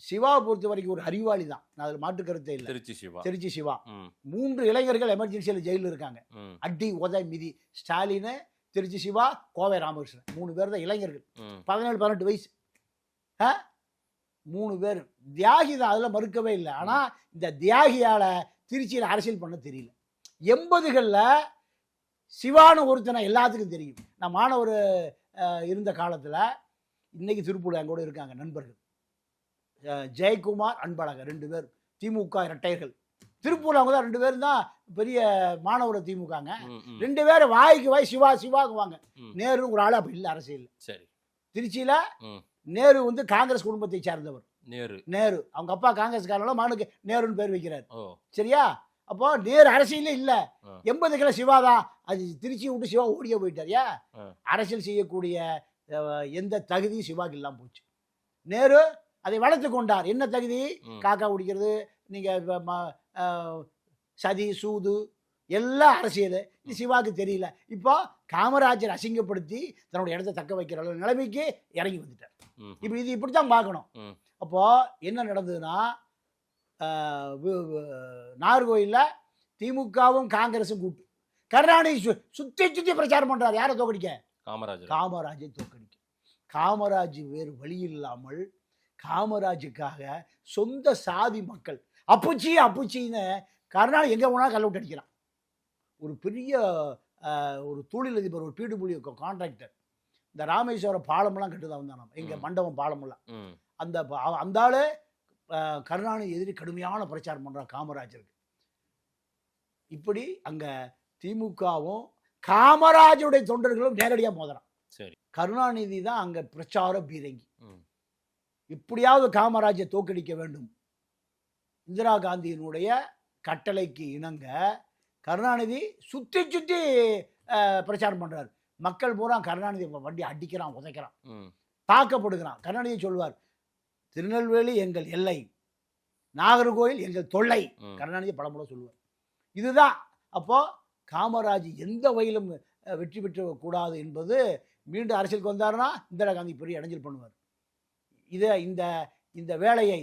சிவாவை பொறுத்த வரைக்கும் ஒரு அறிவாளி தான், அதில் மாற்று கருத்தே இல்லை. திருச்சி சிவா 3 இளைஞர்கள் எமர்ஜென்சியில் ஜெயிலில் இருக்காங்க. அடி உதை மிதி. ஸ்டாலின், திருச்சி சிவா, கோவை ராமகிருஷ்ணன் 3 பேர் தான் இளைஞர்கள். 17-18 வயசு. 3 பேர் தியாகி தான், அதில் மறுக்கவே இல்லை. ஆனால் இந்த தியாகியால் திருச்சியில் அரசியல் பண்ண தெரியல. 80களில் சிவான்னு ஒருத்தனை எல்லாத்துக்கும் தெரியும். நான் மாணவர் இருந்த காலத்தில், இன்னைக்கு திருப்பூர் என் கூட இருக்காங்க நண்பர்கள், ஜெயக்குமார், அன்பழகன் 2 பேர் திமுக இரட்டையர்கள். திருப்பூர் அவங்க தான் 2 பேரும் தான் பெரிய மாணவர் திமுகங்க. 2 பேரும் வாய்க்கு வாய் சிவா சிவாங்குவாங்க. நேரு ஒரு ஆள் அப்போ இல்லை அரசியல். சரி, திருச்சியில் நேரு வந்து காங்கிரஸ் குடும்பத்தை சார்ந்தவர். நேரு அவங்க அப்பா காங்கிரஸ்காரனால மகனுக்கு நேருன்னு பேர் வைக்கிறார். சரியா? அப்போ நேரு அரசியலே இல்லை. 80களில் சிவா தான். அது திருச்சி விட்டு சிவா ஓடியே போயிட்டார். அரசியல் செய்யக்கூடிய எந்த தகுதியும் சிவாக்கு இல்லாமல் போச்சு. நேரு அதை வளர்த்து கொண்டார். என்ன தகுதி? காக்கா குடிக்கிறது, நீங்கள் சதி சூது எல்லாம் அரசியல். இது சிவாக்கு தெரியல. இப்போ காமராஜர் அசிங்கப்படுத்தி தன்னுடைய இடத்தை தக்க வைக்கிற நிலைமைக்கு இறங்கி வந்துட்டார். இப்போ இது இப்படி தான் பார்க்கணும். அப்போது என்ன நடந்ததுன்னா, நாகர்கோயிலில் திமுகவும் காங்கிரஸும் கூட்டு கருணாநிதி சுற்றி பிரச்சாரம் பண்ணுறார். யாரை தோக்கடிக்க? காமராஜை தோக்கடிக்க. காமராஜ் வேறு வழி இல்லாமல் காமராஜுக்காக சொந்த சாதி மக்கள் அப்புச்சின்னு கருணாநிதி எங்கே போனால் கல்ல விட்டு அடிக்கிறான். ஒரு பெரிய ஒரு தொழிலதிபர், ஒரு பிடபிள்யூ கான்ட்ராக்டர், இந்த ராமேஸ்வரம் பாலமெல்லாம் கட்டுதான் வந்தான். நம்ம எங்கள் மண்டபம் பாலமெல்லாம் அந்த ஆளு கருணாநிதி எதிரி கடுமையான பிரச்சாரம் பண்ணுறான் காமராஜருக்கு. இப்படி அங்கே திமுகவும் காமராஜருடைய தொண்டர்களும் நேரடியாக மோதுறான். சரி, கருணாநிதி தான் அங்கே பிரச்சார பீரங்கி. இப்படியாவது காமராஜை தோற்கடிக்க வேண்டும். இந்திரா காந்தியினுடைய கட்டளைக்கு இணங்க கருணாநிதி சுற்றி பிரச்சாரம் பண்றாரு. மக்கள் பூரா கருணாநிதி வண்டி அடிக்கிறான், உதைக்கிறான், தாக்கப்படுகிறான். கருணாநிதி சொல்வார், திருநெல்வேலி எங்கள் எல்லை, நாகர்கோயில் எங்கள் தொல்லை. கருணாநிதி பலமுறை சொல்லுவார். இதுதான். அப்போ காமராஜ் எந்த வகையிலும் வெற்றி பெற்ற கூடாது என்பது, மீண்டும் அரசியலுக்கு வந்தாருன்னா இந்திரா காந்தி பெரிய இடைஞ்சல் பண்ணுவார். இந்த வேலையை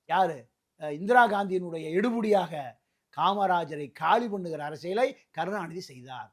யாரு? இந்திரா காந்தியினுடைய எடுபடியாக காமராஜரை காலி பண்ணுகிற அரசியலை கருணாநிதி செய்தார்.